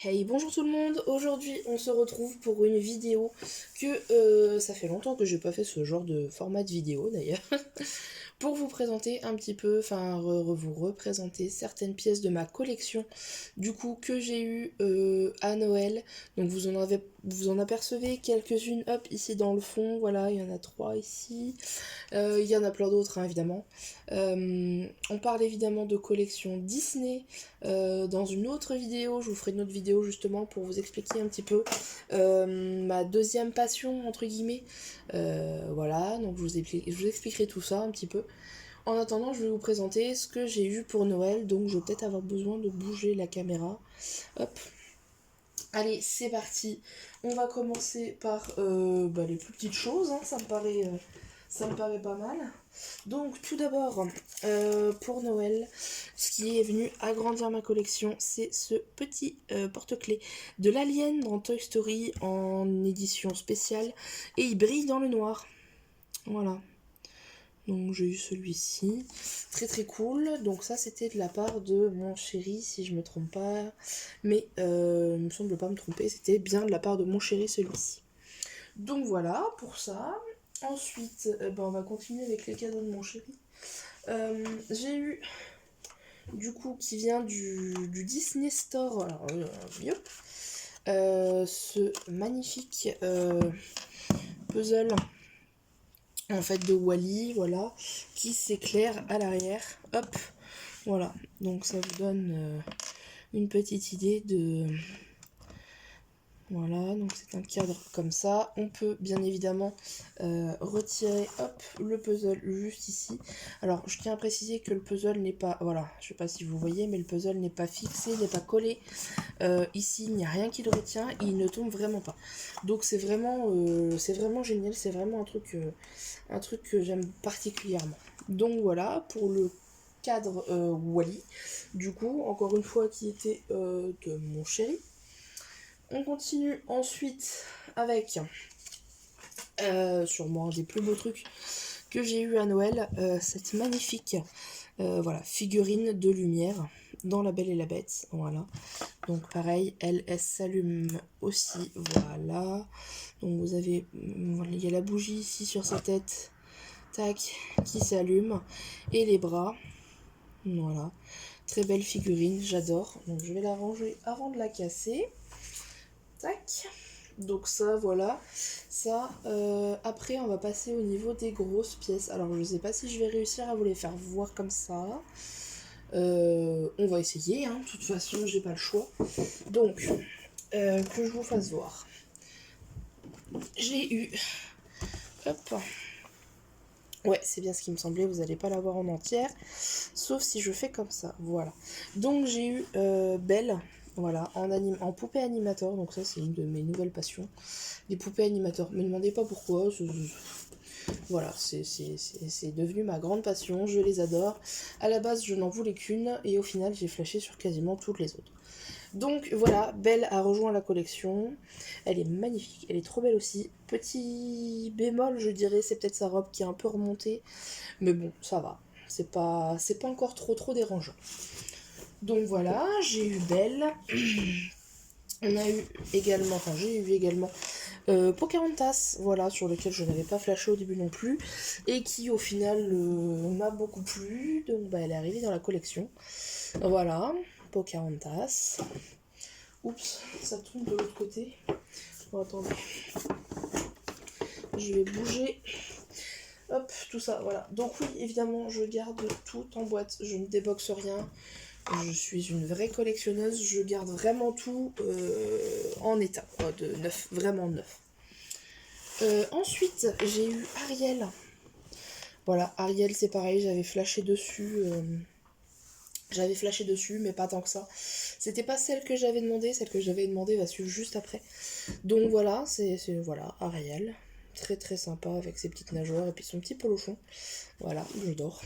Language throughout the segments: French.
Hey, bonjour tout le monde. Aujourd'hui on se retrouve pour une vidéo que ça fait longtemps que j'ai pas fait ce genre de format de vidéo d'ailleurs. Pour vous présenter un petit peu, enfin vous représenter certaines pièces de ma collection du coup que j'ai eu à Noël. Donc vous en apercevez quelques-unes, hop, ici dans le fond, voilà, il y en a 3 ici. Il y en a plein d'autres hein, évidemment. On parle évidemment de collection Disney. Dans une autre vidéo, je vous ferai une autre vidéo justement pour vous expliquer un petit peu ma deuxième passion entre guillemets. Voilà, donc je vous expliquerai tout ça un petit peu. En attendant, je vais vous présenter ce que j'ai eu pour Noël, donc je vais peut-être avoir besoin de bouger la caméra. Hop. Allez, c'est parti. On va commencer par les plus petites choses, hein, ça me paraît pas mal. Donc tout d'abord, pour Noël, ce qui est venu agrandir ma collection, c'est ce petit porte-clés de l'Alien dans Toy Story en édition spéciale. Et il brille dans le noir. Voilà. Donc j'ai eu celui-ci, très très cool. Donc ça c'était de la part de mon chéri si je me trompe pas. Mais il me semble pas me tromper, c'était bien de la part de mon chéri celui-ci. Donc voilà pour ça. Ensuite on va continuer avec les cadeaux de mon chéri. J'ai eu du coup qui vient du Disney Store. Alors mieux. Ce magnifique puzzle en fait de Wall-E, voilà, qui s'éclaire à l'arrière, hop, voilà, donc ça vous donne une petite idée de... Voilà, donc c'est un cadre comme ça. On peut bien évidemment retirer hop, le puzzle juste ici. Alors, je tiens à préciser que le puzzle n'est pas... Voilà, je sais pas si vous voyez, mais le puzzle n'est pas fixé, n'est pas collé. Ici, il n'y a rien qui le retient et il ne tombe vraiment pas. Donc, c'est vraiment génial. C'est vraiment un truc que j'aime particulièrement. Donc, voilà, pour le cadre Wall-E. Du coup, encore une fois, qui était de mon chéri. On continue ensuite avec sûrement un des plus beaux trucs que j'ai eu à Noël, cette magnifique voilà, figurine de lumière dans La Belle et la Bête. Voilà. Donc pareil, elle s'allume aussi. Voilà. Donc vous avez, il y a la bougie ici sur sa tête, tac, qui s'allume. Et les bras. Voilà. Très belle figurine, j'adore. Donc je vais la ranger avant de la casser. Tac. Donc ça, voilà. Ça, après, on va passer au niveau des grosses pièces. Alors, je sais pas si je vais réussir à vous les faire voir comme ça. On va essayer, hein. De toute façon, j'ai pas le choix. Donc, que je vous fasse voir. J'ai eu... Hop. Ouais, c'est bien ce qui me semblait, vous n'allez pas la voir en entière. Sauf si je fais comme ça, voilà. Donc, j'ai eu Belle... Voilà, en poupée animateur, donc ça c'est une de mes nouvelles passions. Les poupées animateurs, me demandez pas pourquoi, voilà, c'est devenu ma grande passion, je les adore. À la base je n'en voulais qu'une et au final j'ai flashé sur quasiment toutes les autres. Donc voilà, Belle a rejoint la collection, elle est magnifique, elle est trop belle aussi. Petit bémol je dirais, c'est peut-être sa robe qui est un peu remontée, mais bon ça va, c'est pas encore trop dérangeant. Donc voilà, j'ai eu Belle. On a eu également, enfin j'ai eu également Pocahontas, voilà, sur lequel je n'avais pas flashé au début non plus, et qui au final m'a beaucoup plu, donc bah, elle est arrivée dans la collection. Voilà, Pocahontas. Oups, ça tourne de l'autre côté. Bon, attendez. Je vais bouger. Hop, tout ça, voilà. Donc oui, évidemment, je garde tout en boîte, je ne déboxe rien. Je suis une vraie collectionneuse, je garde vraiment tout en état, quoi, de neuf, vraiment neuf. Ensuite, j'ai eu Ariel. Voilà, Ariel, c'est pareil, j'avais flashé dessus. Mais pas tant que ça. C'était pas celle que j'avais demandé va suivre juste après. Donc voilà, c'est voilà, Ariel. Très très sympa avec ses petites nageoires et puis son petit polochon. Voilà, je dors.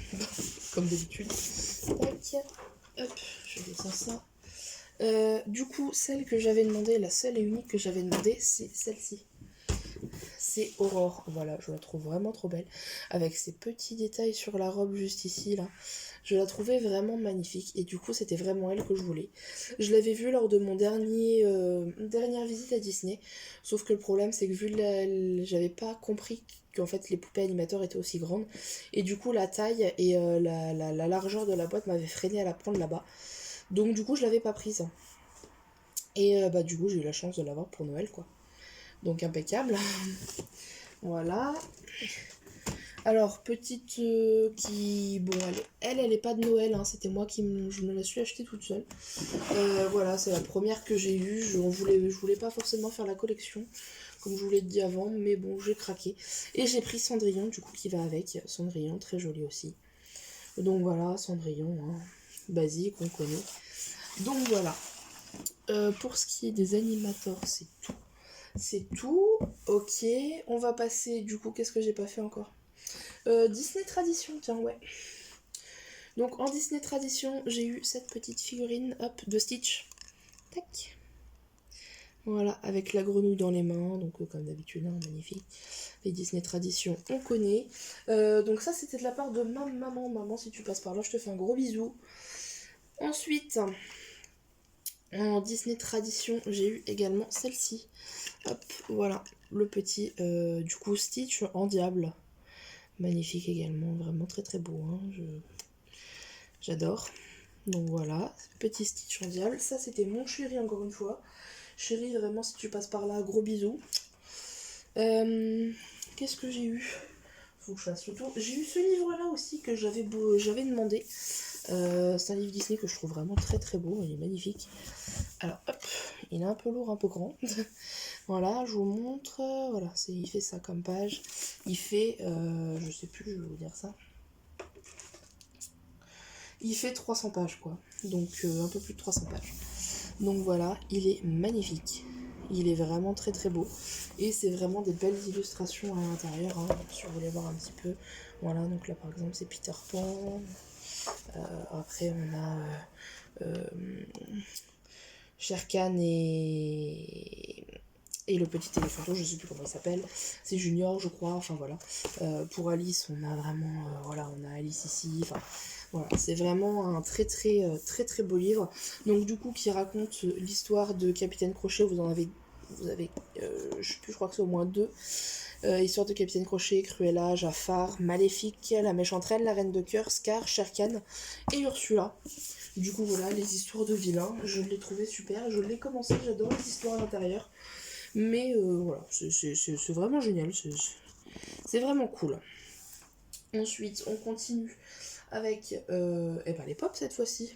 Comme d'habitude. Tac. Hop, je descends ça. Du coup, celle que j'avais demandé, la seule et unique que j'avais demandé, c'est celle-ci. c'est Aurore. Voilà, je la trouve vraiment trop belle. Avec ces petits détails sur la robe juste ici, là. Je la trouvais vraiment magnifique. Et du coup, c'était vraiment elle que je voulais. Je l'avais vue lors de mon dernière visite à Disney. Sauf que le problème, c'est que j'avais pas compris qu'en fait les poupées animateurs étaient aussi grandes. Et du coup, la taille et la largeur de la boîte m'avaient freiné à la prendre là-bas. Donc du coup, je l'avais pas prise. Et bah du coup, j'ai eu la chance de l'avoir pour Noël, quoi. Donc impeccable. Voilà. Alors, petite qui... Bon, elle est pas de Noël, hein, c'était moi je me la suis achetée toute seule. Voilà, c'est la première que j'ai eue. Je voulais pas forcément faire la collection, comme je vous l'ai dit avant, mais bon, j'ai craqué. Et j'ai pris Cendrillon, du coup, qui va avec. Cendrillon, très joli aussi. Donc voilà, Cendrillon, hein, basique, on connaît. Donc voilà. Pour ce qui est des animateurs, c'est tout. C'est tout. Ok, on va passer, du coup, qu'est-ce que j'ai pas fait encore ? Disney Tradition, tiens, ouais. Donc en Disney Tradition, j'ai eu cette petite figurine, hop, de Stitch. Tac. Voilà, avec la grenouille dans les mains, donc comme d'habitude, hein, magnifique. Les Disney Tradition, on connaît. Donc ça, c'était de la part de ma maman. Maman, si tu passes par là, je te fais un gros bisou. Ensuite, en Disney Tradition, j'ai eu également celle-ci. Hop, voilà, le petit, du coup, Stitch en diable. Magnifique également, vraiment très très beau, hein. J'adore. Donc voilà, petit Stitch en diable. Ça, c'était mon chéri, encore une fois. Chéri, vraiment, si tu passes par là, gros bisous. Qu'est-ce que j'ai eu ? Faut que je fasse le tour. J'ai eu ce livre-là aussi que j'avais demandé. C'est un livre Disney que je trouve vraiment très très beau. Il est magnifique. Alors, hop, il est un peu lourd, un peu grand. Voilà, je vous montre. Voilà, il fait ça comme page. Il fait, je sais plus, je vais vous dire ça. Il fait 300 pages, quoi. Donc, un peu plus de 300 pages. Donc voilà, il est magnifique. Il est vraiment très très beau. Et c'est vraiment des belles illustrations à l'intérieur, hein, si vous voulez voir un petit peu. Voilà, donc là par exemple c'est Peter Pan. Après on a Shere Khan et le petit éléphanteau, je sais plus comment il s'appelle. C'est Junior, je crois. Enfin voilà. Pour Alice, on a vraiment... voilà, on a Alice ici. Enfin... Voilà, c'est vraiment un très très beau livre. Donc du coup qui raconte l'histoire de Capitaine Crochet. Vous avez je sais plus, je crois que c'est au moins 2. Histoire de Capitaine Crochet, Cruella, Jafar, Maléfique, la méchante reine, la reine de cœur, Scar, Shere Khan et Ursula. Du coup voilà, les histoires de vilains, je l'ai trouvé super, je l'ai commencé, j'adore les histoires à l'intérieur. Mais voilà, c'est vraiment génial, c'est vraiment cool. Ensuite, on continue avec les pop cette fois-ci.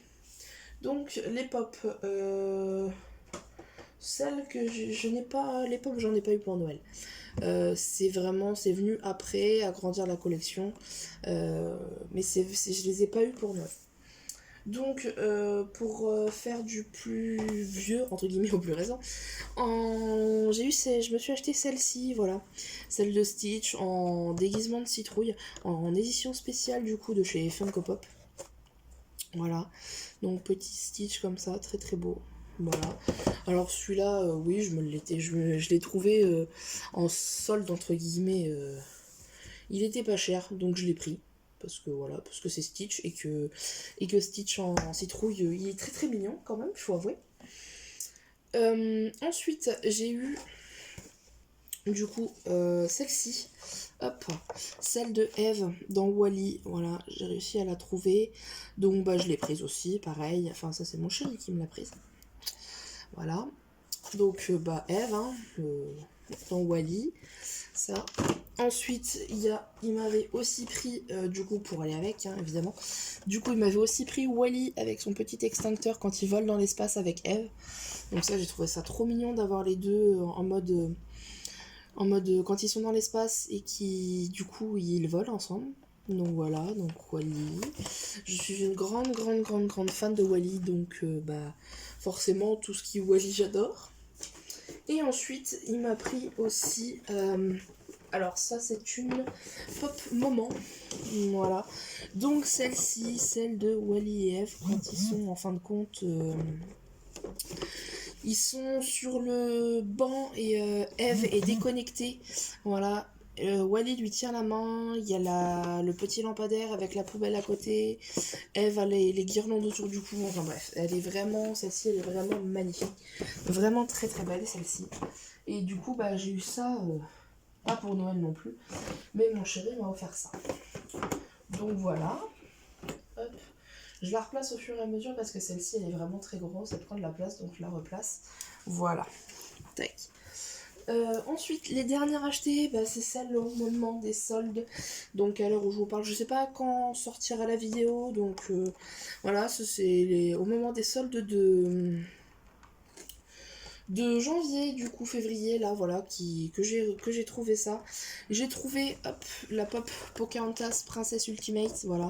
Donc les pop, celles que je n'ai pas, les pop j'en ai pas eu pour Noël. C'est venu après agrandir la collection, mais je les ai pas eu pour Noël. Donc pour faire du plus vieux entre guillemets au plus récent, je me suis acheté celle-ci, voilà, celle de Stitch en déguisement de citrouille, en édition spéciale du coup de chez Funko Pop. Voilà, donc petit Stitch comme ça, très très beau. Voilà. Alors celui-là, oui, je l'ai trouvé en solde entre guillemets. Il était pas cher, donc je l'ai pris. Parce que c'est Stitch et que Stitch en citrouille, il est très très mignon quand même, il faut avouer. Ensuite, j'ai eu du coup celle-ci. Hop, celle de Eve dans Wall-E. Voilà, j'ai réussi à la trouver. Donc bah je l'ai prise aussi, pareil. Enfin, ça c'est mon chéri qui me l'a prise. Voilà. Donc Eve, hein, dans Wall-E. Ça. Ensuite, il m'avait aussi pris, du coup, pour aller avec, hein, évidemment. Du coup, il m'avait aussi pris Wall-E avec son petit extincteur quand il vole dans l'espace avec Eve. Donc ça, j'ai trouvé ça trop mignon d'avoir les deux en mode quand ils sont dans l'espace et qui, du coup, ils volent ensemble. Donc voilà, donc Wall-E. Je suis une grande fan de Wall-E, donc forcément, tout ce qui est Wall-E, j'adore. Et ensuite, il m'a pris aussi... alors ça, c'est une Pop Moment. Voilà. Donc celle-ci, celle de Wall-E et Eve, quand ils sont en fin de compte... Ils sont sur le banc et Eve est déconnectée. Voilà. Wally lui tient la main, il y a le petit lampadaire avec la poubelle à côté, Eve a les guirlandes autour du cou, enfin bref, celle-ci elle est vraiment magnifique, vraiment très très belle celle-ci. Et du coup bah j'ai eu ça, pas pour Noël non plus, mais mon chéri m'a offert ça. Donc voilà, hop. Je la replace au fur et à mesure parce que celle-ci elle est vraiment très grosse, elle prend de la place donc je la replace. Voilà, tac. Ensuite, les dernières achetées, bah, c'est celles au moment des soldes. Donc à l'heure où je vous parle, je sais pas quand sortira la vidéo. Donc voilà, c'est au moment des soldes de janvier, du coup février, là voilà, que j'ai trouvé ça. J'ai trouvé hop, la pop Pocahontas Princess Ultimate, voilà.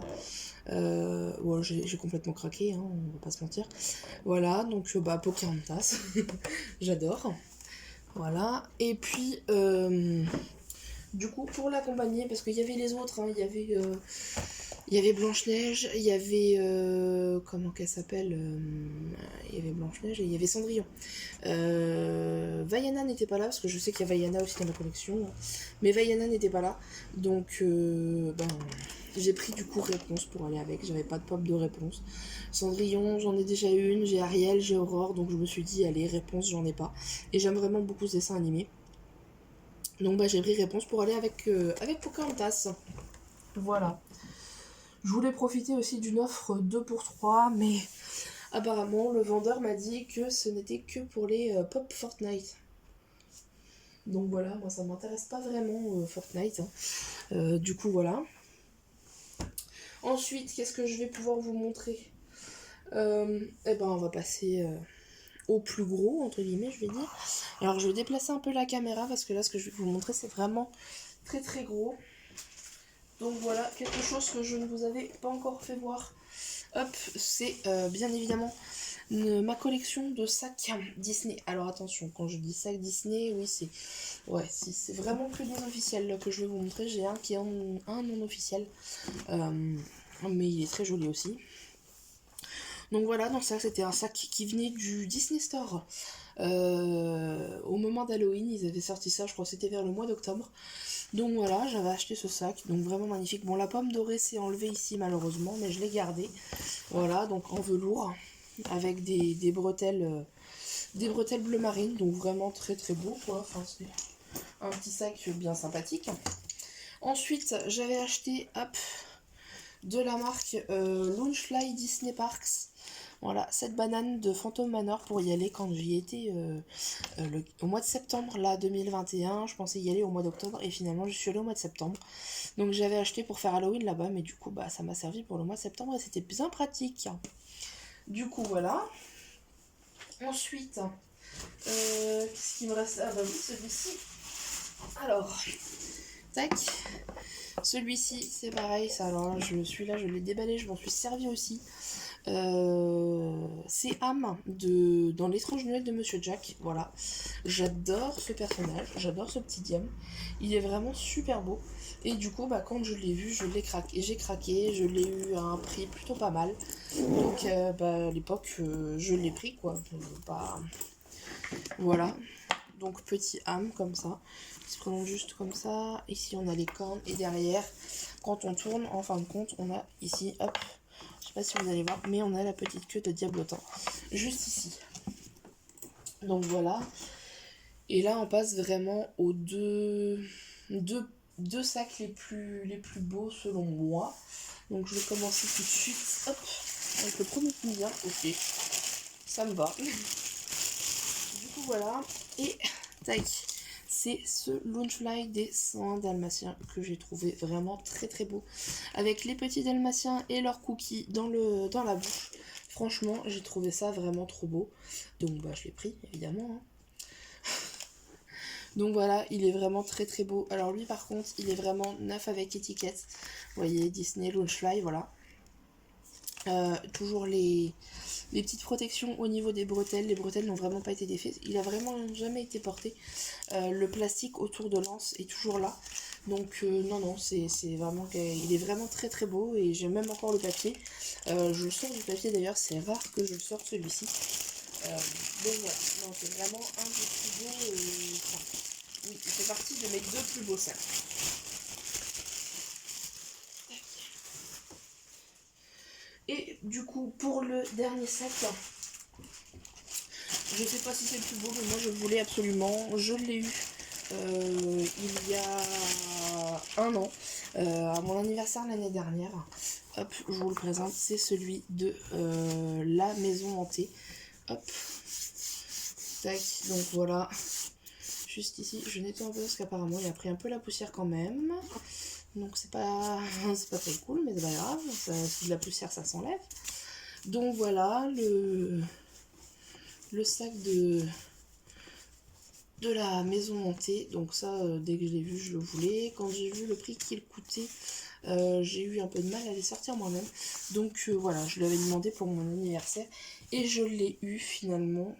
Ouais, j'ai complètement craqué, hein, on va pas se mentir. Voilà, donc bah Pocahontas, j'adore. Voilà, et puis du coup pour l'accompagner, parce qu'il y avait les autres, hein, il y avait Blanche-Neige, il y avait comment qu'elle s'appelle, il y avait Blanche-Neige et il y avait Cendrillon. Vaiana n'était pas là, parce que je sais qu'il y a Vaiana aussi dans ma collection, mais Vaiana n'était pas là, donc ben, j'ai pris du coup Réponse pour aller avec, j'avais pas de pop de Réponse. Cendrillon, j'en ai déjà une, j'ai Ariel, j'ai Aurore, donc je me suis dit, allez, Réponse, j'en ai pas. Et j'aime vraiment beaucoup ce dessin animé. Donc bah, j'ai pris Réponse pour aller avec Pocahontas. Voilà. Je voulais profiter aussi d'une offre 2 pour 3, mais apparemment le vendeur m'a dit que ce n'était que pour les pop Fortnite. Donc voilà, moi ça m'intéresse pas vraiment Fortnite, hein. Du coup voilà. Ensuite, qu'est-ce que je vais pouvoir vous montrer? Eh ben on va passer au plus gros, entre guillemets, je vais dire. Alors je vais déplacer un peu la caméra parce que là ce que je vais vous montrer c'est vraiment très très gros. Donc voilà, quelque chose que je ne vous avais pas encore fait voir. Hop, c'est bien évidemment ma collection de sacs Disney. Alors attention, quand je dis sacs Disney, oui c'est... Ouais, c'est vraiment que des officiels que je vais vous montrer. J'ai un qui est un non officiel. Mais il est très joli aussi. Donc voilà, donc ça c'était un sac qui venait du Disney Store. Au moment d'Halloween, ils avaient sorti ça, je crois que c'était vers le mois d'octobre. Donc voilà, j'avais acheté ce sac, donc vraiment magnifique. Bon, la pomme dorée s'est enlevée ici malheureusement, mais je l'ai gardé. Voilà, donc en velours, avec des bretelles bleu marine, donc vraiment très très beau quoi. Enfin, c'est un petit sac bien sympathique. Ensuite, j'avais acheté, hop, de la marque Loungefly Disney Parks. Voilà, cette banane de Phantom Manor pour y aller quand j'y étais au mois de septembre, là, 2021. Je pensais y aller au mois d'octobre et finalement je suis allée au mois de septembre. Donc j'avais acheté pour faire Halloween là-bas, mais du coup bah ça m'a servi pour le mois de septembre et c'était bien pratique. Du coup voilà. Ensuite, qu'est-ce qui me reste? Ah bah oui, celui-ci. Alors, tac. Celui-ci, c'est pareil, ça. Alors là, celui-là, je l'ai déballé, je m'en suis servi aussi. C'est Ham dans l'étrange Noël de Monsieur Jack. Voilà, j'adore ce personnage, j'adore ce petit diable. Il est vraiment super beau. Et du coup, bah, quand je l'ai vu, je l'ai craqué. J'ai craqué, je l'ai eu à un prix plutôt pas mal. Donc, bah, à l'époque, je l'ai pris quoi. Bah, voilà. Donc petit Ham comme ça. Il se présente juste comme ça. Ici, on a les cornes et derrière, quand on tourne, en fin de compte, on a ici, hop. Je sais pas si vous allez voir, mais on a la petite queue de Diablotin. Juste ici. Donc voilà. Et là, on passe vraiment aux deux sacs les plus beaux selon moi. Donc je vais commencer tout de suite. Hop. Avec le premier qui me vient. Ok. Ça me va. Du coup, voilà. Et tac. C'est ce Loungefly des 101 dalmatiens que j'ai trouvé vraiment très très beau. Avec les petits dalmatiens et leurs cookies dans la bouche. Franchement, j'ai trouvé ça vraiment trop beau. Donc bah je l'ai pris, évidemment. Hein. Donc voilà, il est vraiment très très beau. Alors lui par contre, il est vraiment neuf avec étiquette. Vous voyez, Disney Loungefly, voilà. Toujours les petites protections au niveau des bretelles. Les bretelles n'ont vraiment pas été défaites. Il a vraiment jamais été porté. Le plastique autour de l'anse est toujours là. Donc non, c'est vraiment... Il est vraiment très très beau. Et j'ai même encore le papier. Je le sors du papier d'ailleurs. C'est rare que je le sorte celui-ci. Donc voilà, non, c'est vraiment un des plus beaux, enfin, oui, il fait partie de mes 2 plus beaux sacs. Et du coup, pour le dernier sac, je sais pas si c'est le plus beau, mais moi je le voulais absolument. Je l'ai eu il y a 1 an, à mon anniversaire l'année dernière. Hop, je vous le présente, c'est celui de la maison hantée. Hop, tac, donc voilà. Juste ici, je nettoie un peu parce qu'apparemment il a pris un peu la poussière quand même. Donc c'est pas très cool, mais c'est pas grave. Si de la poussière, ça s'enlève. Donc voilà, le sac de la maison hantée. Donc ça, dès que je l'ai vu, je le voulais. Quand j'ai vu le prix qu'il coûtait, j'ai eu un peu de mal à les sortir moi-même. Donc voilà, je l'avais demandé pour mon anniversaire. Et je l'ai eu finalement.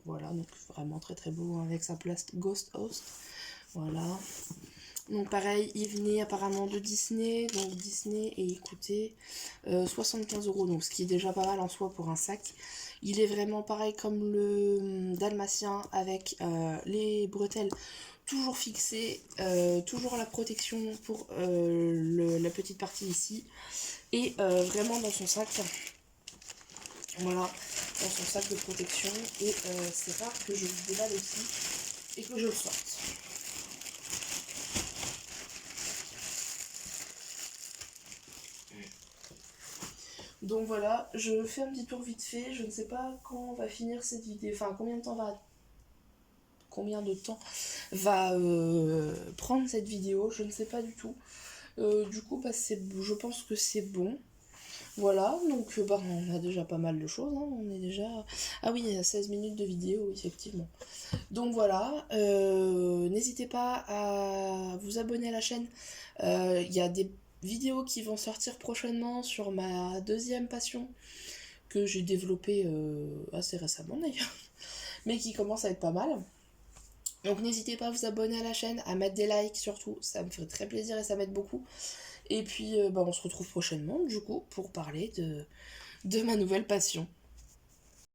Voilà, donc vraiment très très beau, hein, avec sa place Ghost Host. Voilà. Donc pareil, il venait apparemment de Disney, donc Disney, et il coûtait 75 €, donc ce qui est déjà pas mal en soi pour un sac. Il est vraiment pareil comme le dalmatien, avec les bretelles toujours fixées, toujours la protection pour la petite partie ici, et vraiment dans son sac, voilà, dans son sac de protection, et c'est rare que je le déballe aussi et que je le sorte. Donc voilà, je fais un petit tour vite fait. Je ne sais pas quand on va finir cette vidéo, enfin combien de temps va prendre cette vidéo, je ne sais pas du tout. Du coup, bah, je pense que c'est bon. Voilà, donc bah, on a déjà pas mal de choses, hein. On est déjà... Ah oui, il y a 16 minutes de vidéo, effectivement. Donc voilà, n'hésitez pas à vous abonner à la chaîne. Il y a des vidéos qui vont sortir prochainement sur ma deuxième passion, que j'ai développée assez récemment d'ailleurs, mais qui commence à être pas mal. Donc n'hésitez pas à vous abonner à la chaîne, à mettre des likes surtout, ça me ferait très plaisir et ça m'aide beaucoup. Et puis bah, on se retrouve prochainement du coup pour parler de ma nouvelle passion.